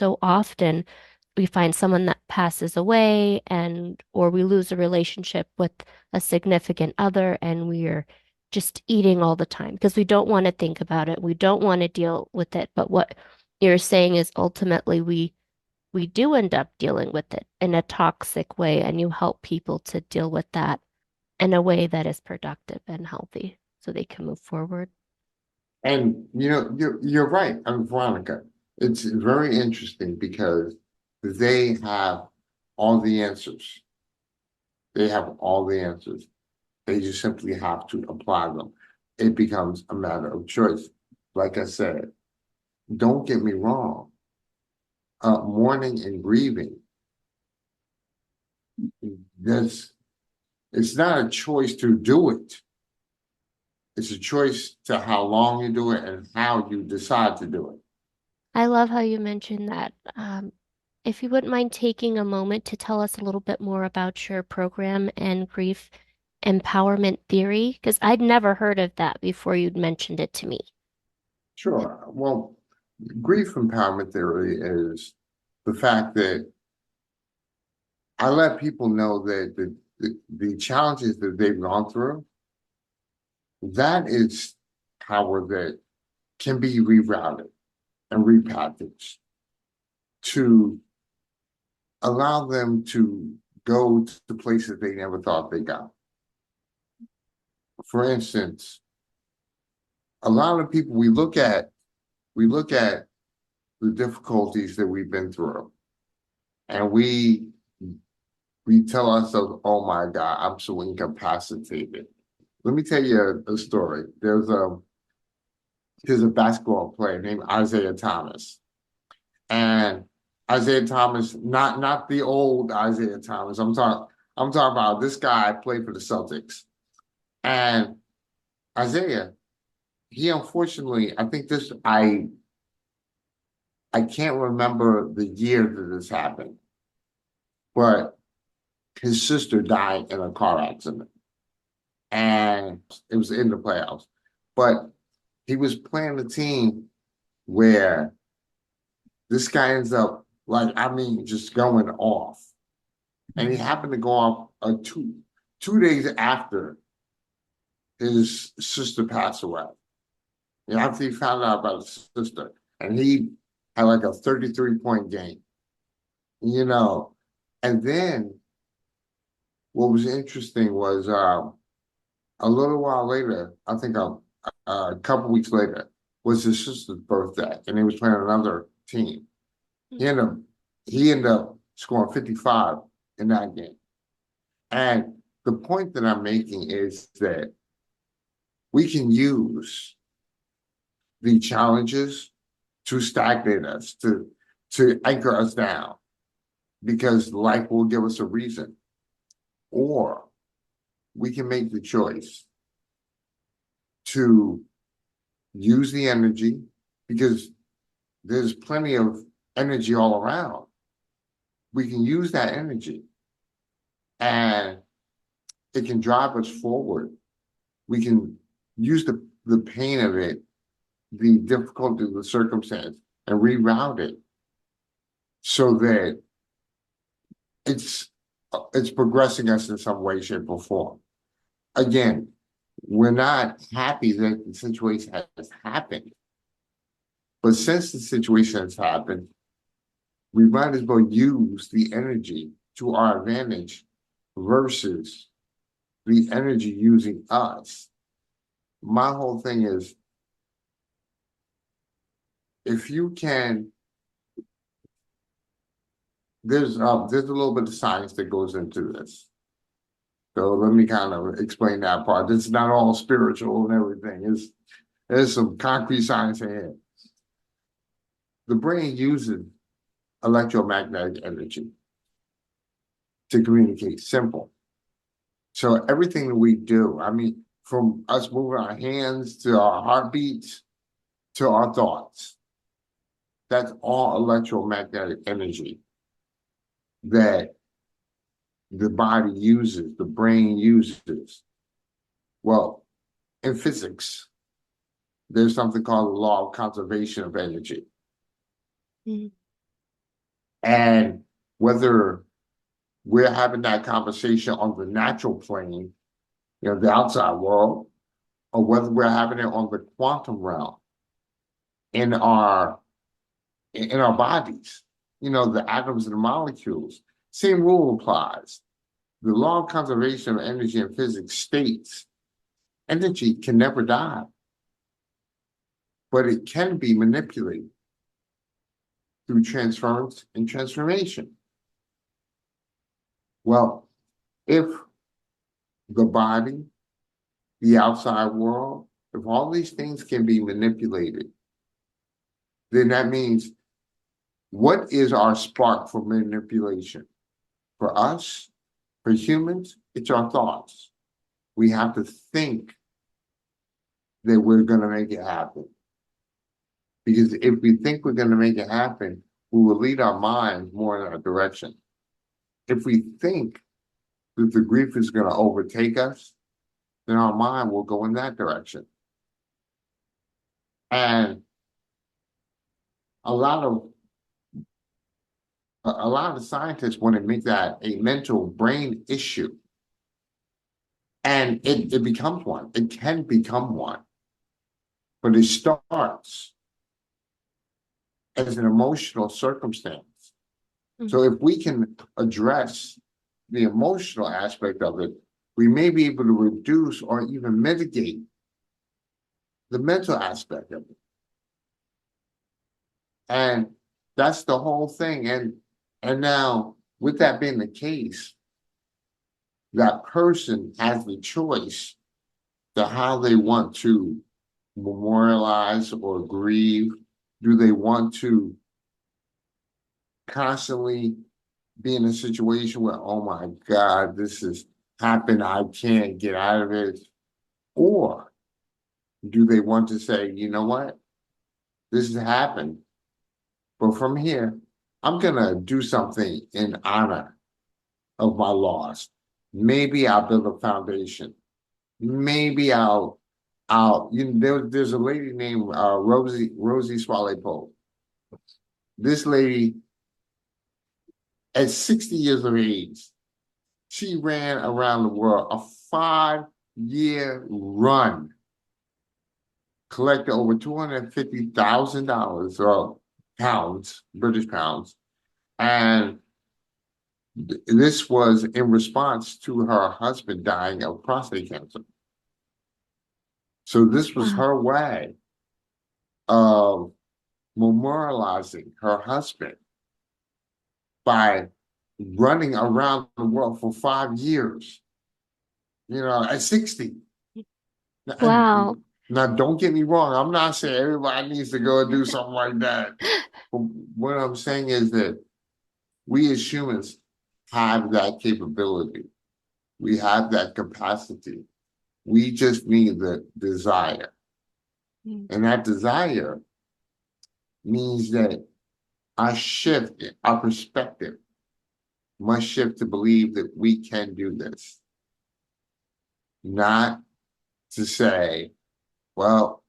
so often we find someone that passes away and or we lose a relationship with a significant other and we're just eating all the time because we don't want to think about it. We don't want to deal with it. But what you're saying is ultimately we do end up dealing with it in a toxic way, and you help people to deal with that in a way that is productive and healthy so they can move forward. And you're right. I'm Veronica. It's very interesting because they have all the answers. They have all the answers. They just simply have to apply them. It becomes a matter of choice. Like I said, don't get me wrong. Mourning and grieving, this it's not a choice to do it. It's a choice to how long you do it and how you decide to do it. I love how you mentioned that. If you wouldn't mind taking a moment to tell us a little bit more about your program and grief empowerment theory, because I'd never heard of that before you'd mentioned it to me. Sure. Well, grief empowerment theory is the fact that I let people know that the challenges that they've gone through, that is power that can be rerouted and repackaged to allow them to go to places they never thought they got. For instance, a lot of people we look at the difficulties that we've been through, and we tell ourselves, "Oh my God, I'm so incapacitated." Let me tell you a story. There's a basketball player named Isaiah Thomas, and Isaiah Thomas, not the old Isaiah Thomas. I'm talking about this guy played for the Celtics, and Isaiah, he unfortunately, I think this I can't remember the year that this happened, but his sister died in a car accident, and it was in the playoffs. But he was playing a team where this guy ends up like I mean just going off, and he happened to go off two days after his sister passed away. And after he found out about his sister, and he had like a 33-point game, you know. And then what was interesting was a little while later, I think a couple weeks later, was his sister's birthday, and he was playing another team. He ended up he ended up scoring 55 in that game. And the point that I'm making is that we can use the challenges to stagnate us, to anchor us down, because life will give us a reason. Or we can make the choice to use the energy because there's plenty of energy all around. We can use that energy and it can drive us forward. We can use the pain of it, the difficulty of the circumstance, and reroute it so that it's it's progressing us in some way, shape, or form. Again, we're not happy that the situation has happened, but since the situation has happened, we might as well use the energy to our advantage versus the energy using us. My whole thing is if you can, there's a little bit of science that goes into this. So let me kind of explain that part. It's not all spiritual and everything. There's some concrete science in here. The brain uses electromagnetic energy to communicate. Simple. So everything that we do, I mean, from us moving our hands to our heartbeats to our thoughts, that's all electromagnetic energy that the body uses, the brain uses. Well, in physics, there's something called the law of conservation of energy. Mhm. And whether we're having that conversation on the natural plane, the outside world, or whether we're having it on the quantum realm in our in our bodies, the atoms and the molecules, same rule applies. The law of conservation of energy in physics states energy can never die, but it can be manipulated through transference and transformation. Well, if the body, the outside world, if all these things can be manipulated, then that means what is our spark for manipulation? For us, for humans, it's our thoughts. We have to think that we're going to make it happen. Because if we think we're going to make it happen, we will lead our minds more in that direction. If we think that the grief is going to overtake us, then our mind will go in that direction. And a lot of a lot of scientists want to make that a mental brain issue. And it becomes one. It can become one. But it starts as an emotional circumstance. Mm. So if we can address the emotional aspect of it, we may be able to reduce or even mitigate the mental aspect of it. And that's the whole thing. And now, with that being the case, that person has the choice to how they want to memorialize or grieve. Do they want to constantly be in a situation where, oh my God, this has happened, I can't get out of it? Or do they want to say, you know what, this has happened, but from here, I'm going to do something in honor of my loss. Maybe I'll build a foundation. Maybe there's a lady named Rosie Swallow. This lady, at 60 years of age, she ran around the world a 5-year run, collected over $250,000 or pounds, British pounds. And this was in response to her husband dying of prostate cancer. So this was Wow. her way of memorializing her husband by running around the world for 5 years, at 60. Wow. And now, don't get me wrong. I'm not saying everybody needs to go and do something like that. But what I'm saying is that we as humans have that capability. We have that capacity. We just need the desire. Mm. And that desire means that our perspective must shift to believe that we can do this, not to say, well,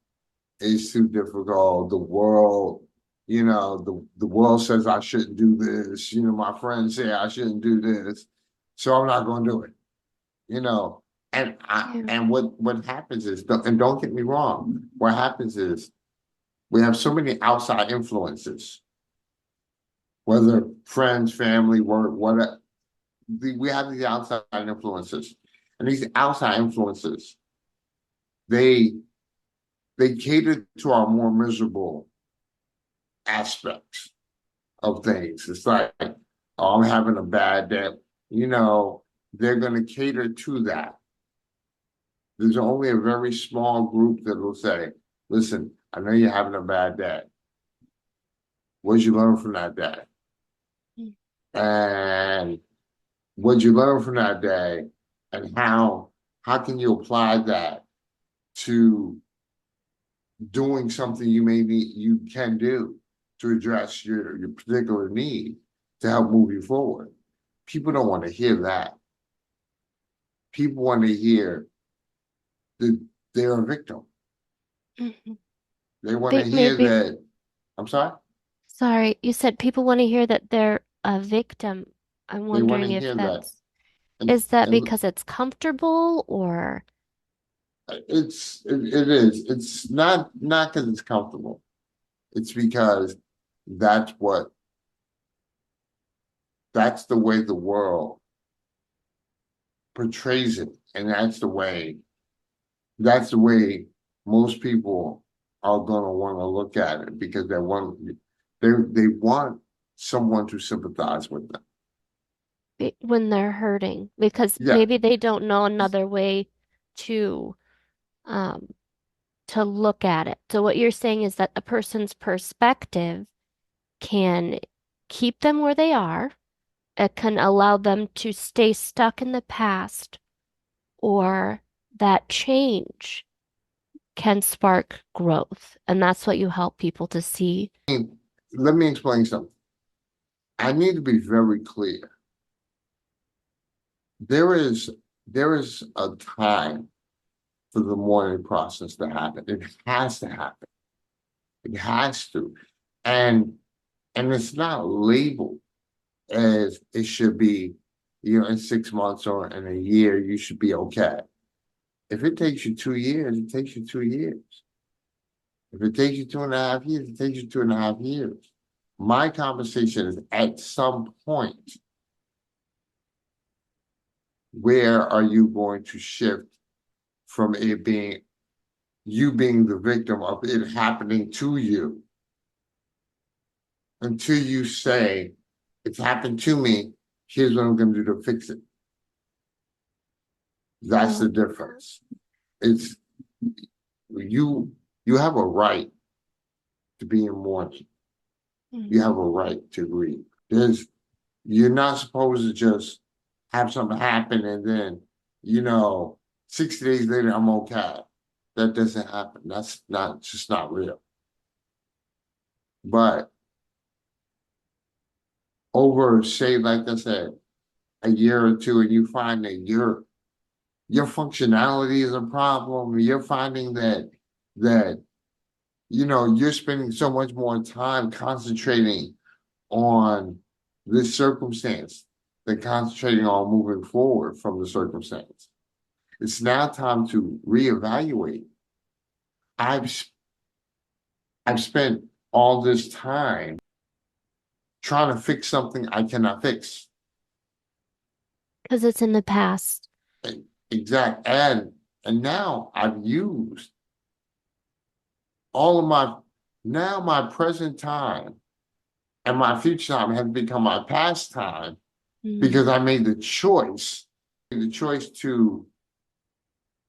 it's too difficult. The world, the world says I shouldn't do this. My friends say I shouldn't do this, so I'm not going to do it. You know, Yeah. and what happens is, and don't get me wrong, what happens is we have so many outside influences, whether friends, family, work, whatever. We have these outside influences, and these outside influences, they they cater to our more miserable aspects of things. It's like, oh, I'm having a bad day. They're going to cater to that. There's only a very small group that will say, listen, I know you're having a bad day. What did you learn from that day? Mm. And what did you learn from that day? And how can you apply that to doing something you can do to address your particular need to help move you forward? People don't want to hear that. People want to hear that they're a victim. Mhm. They want to They hear maybe, that, I'm sorry? Sorry, you said people want to hear that they're a victim. I'm They want wondering to if hear that. And, is that and because it's comfortable or it is. It's not because it's comfortable. It's because that's what that's the way the world portrays it. And that's the way most people are gonna want to look at it because they want someone to sympathize with them. when they're hurting? Because Yeah. maybe they don't know another way to um to look at it. So what you're saying is that a person's perspective can keep them where they are. It can allow them to stay stuck in the past, or that change can spark growth. And that's what you help people to see. Let me explain something. I need to be very clear. There is there is a time for the mourning process to happen. It has to happen. It has to. And and it's not labeled as it should be, in 6 months or in a year, you should be okay. If it takes you 2 years, it takes you 2 years. If it takes you 2.5 years, it takes you 2.5 years. My conversation is at some point, where are you going to shift from it being you being the victim of it happening to you until you say, it's happened to me, here's what I'm going to do to fix it. I That's the love difference. It's you you have a right to be in mourning. that. You have a right to grieve. You're not supposed to just have something happen and then, you know, 60 days later, I'm okay. That doesn't happen. That's not just not real. But over, say, like I said, a year or two, and you find that your functionality is a problem, you're finding that you're spending so much more time concentrating on this circumstance than concentrating on moving forward from the circumstance. It's now time to reevaluate. I've I've spent all this time trying to fix something I cannot fix. Because it's in the past. Exact. And now I've used all of my present time and my future time has become my past time Mm. because I made the choice to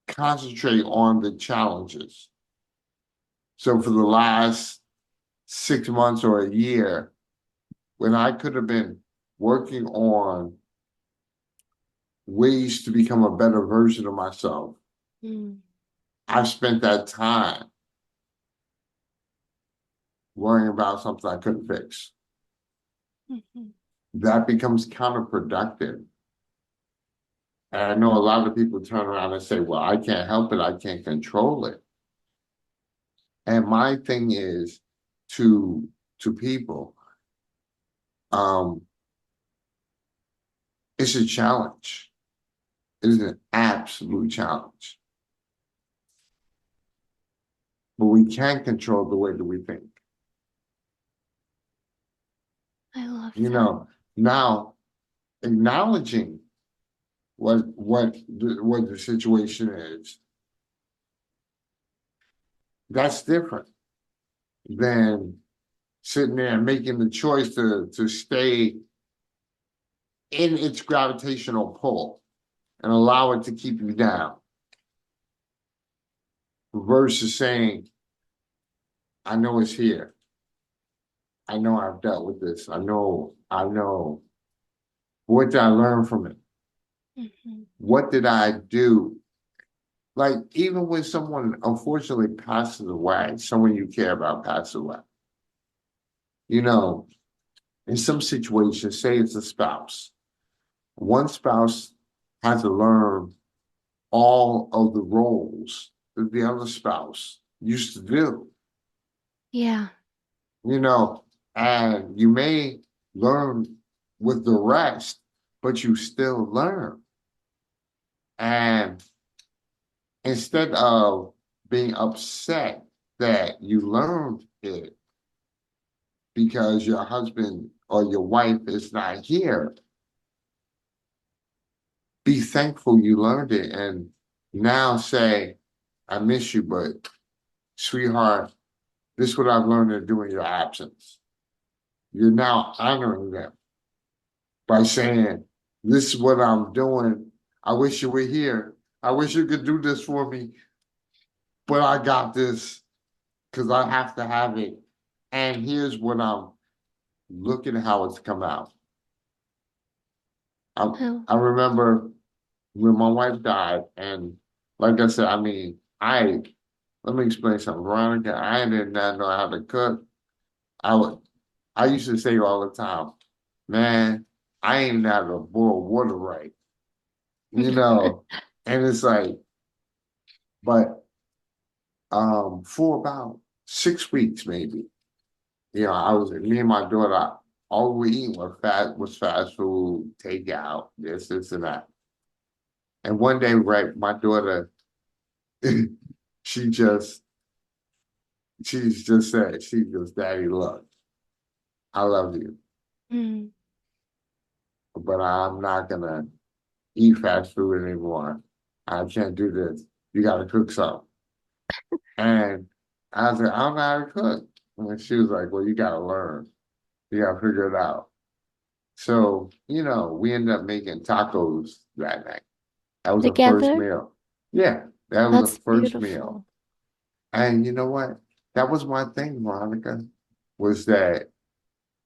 concentrate on the challenges. So for the last 6 months or a year, when I could have been working on ways to become a better version of myself, Mm. I've spent that time worrying about something I couldn't fix. Mhm. That becomes counterproductive. And I know a lot of people turn around and say, well, I can't help it, I can't control it. And my thing is to people, um, it's a challenge. It is an absolute challenge. But we can control the way that we think. I love You that. know, now acknowledging what the situation is, that's different than sitting there and making the choice to stay in its gravitational pull and allow it to keep you down versus saying, I know it's here. I know I've dealt with this. I know. What did I learn from it? Mhm. What did I do? Like, even when someone unfortunately passes away, someone you care about passes away, you know, in some situations, say it's a spouse, one spouse has to learn all of the roles that the other spouse used to do. Yeah. You know, And you may learn with the rest, but you still learn. And instead of being upset that you learned it because your husband or your wife is not here, be thankful you learned it and now say, I miss you, but sweetheart, this is what I've learned to do in your absence. You're now honoring them by saying, this is what I'm doing. I wish you were here. I wish you could do this for me, but I got this because I have to have it. And here's what I'm looking at how it's come out. I, Oh, I remember when my wife died, and like I said, I mean, let me explain something. Veronica, I did not know how to cook. I would I used to say all the time, man, I ain't know how to boil water right, you know. And it's like, but for about 6 weeks maybe, I was me and my daughter, all we eat was fast food, takeout, this and that. And one day, right, my daughter, she just she's just said, she goes, Daddy, look, I love you, mm. but I'm not gonna eat fast food anymore. I can't do this. You gotta cook something. And I was like, I don't know how to cook. And she was like, well, you gotta learn. You gotta figure it out. So, we ended up making tacos that night. That was the first Together? meal. Yeah, that was the That's first meal. beautiful. And you know what? That was my thing, Monica, was that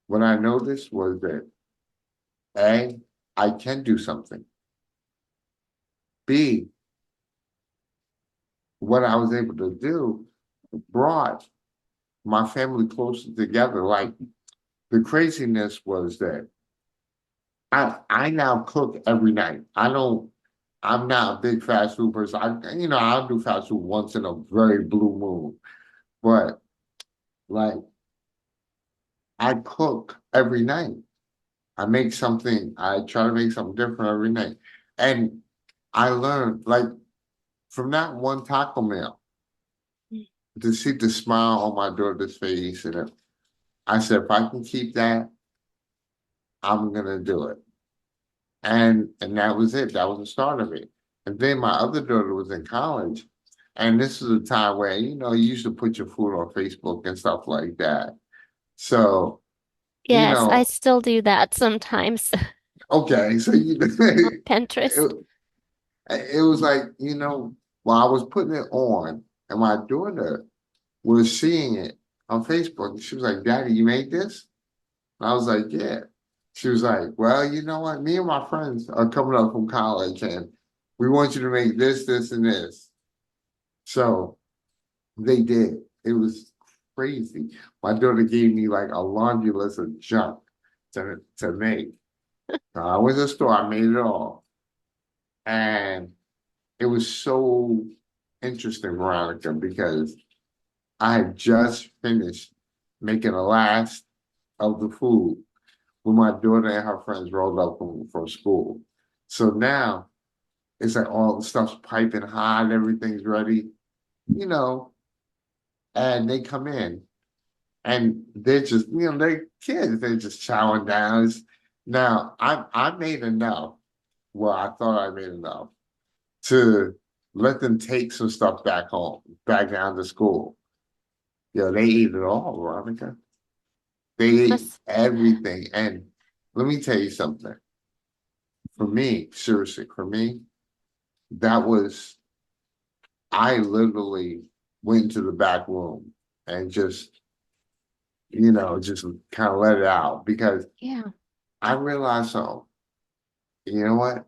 what I noticed was that A, I can do something. B, what I was able to do brought my family closer together. Like the craziness was that I now cook every night. I'm not a big fast food person. I'll do fast food once in a very blue moon. But like I cook every night. I try to make something different every night. And I learned like from that one taco meal Mm. to see the smile on my daughter's face. And I said, if I can keep that, I'm gonna do it. And that was it. That was the start of it. And then my other daughter was in college. And this is a time where, you used to put your food on Facebook and stuff like that. So, you Yes, I know, still do that sometimes okay, so on Pinterest. it was like, while I was putting it on, and my daughter was seeing it on Facebook, and she was like, Daddy, you made this? And I was like, yeah. She was like, well, you know what? Me and my friends are coming up from college and we want you to make this, this, and this. So they did. It was crazy. My daughter gave me like a laundry list of junk to make. So I went to the store, I made it all. And it was so interesting, Veronica, because I had just finished making the last of the food when my daughter and her friends rolled up from school. So now it's like all the stuff's piping hot, everything's ready, you know, and they come in and they're just, they're kids, they're just chowing down. Now I made enough. Well, I thought I made enough to let them take some stuff back home, back down to school. They ate it all, Veronica. They ate That's, everything. And let me tell you something. For me, seriously, for me, that was, I literally went into the back room and just kind of let it out because yeah. I realized something. You know what?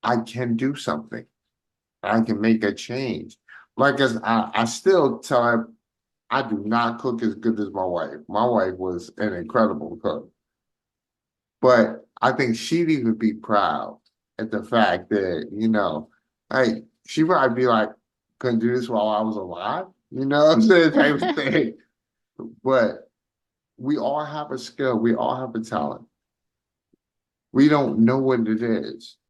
I can do something. I can make a change. Like as I still tell her, I do not cook as good as my wife. My wife was an incredible cook. But I think she'd even be proud at the fact that, like she probably be like, couldn't do this while I was alive, what I'm saying, type of thing. But we all have a skill, we all have a talent. We don't know what it is.